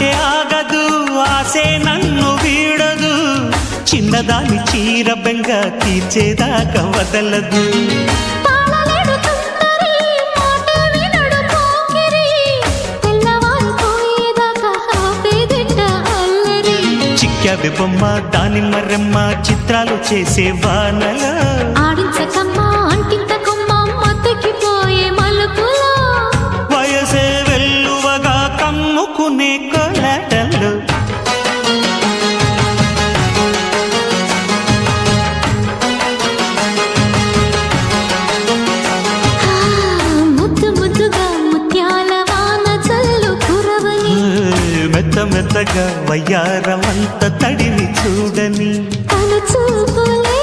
ఆటే ఆగదు ఆసే నన్ను వీడదు చిన్నదాని చీర బెంగ తీర్చేదాకా వదలదు చిక్కాబె బొమ్మ దాని మర్రమ్మ చిత్రాలు చేసే వానల ఆడించకమ్మా అంటింతకమ్మ మత్తకిపోయే మలుపులో వయసే వెల్లువగా కమ్ముకునే కొలటలు ముద్దు ముద్దుగా ముత్యాల వాన చల్లు కురవని మెత్త మెత్తగా వయ్యారమంత తడిని చూడని తన చూపులే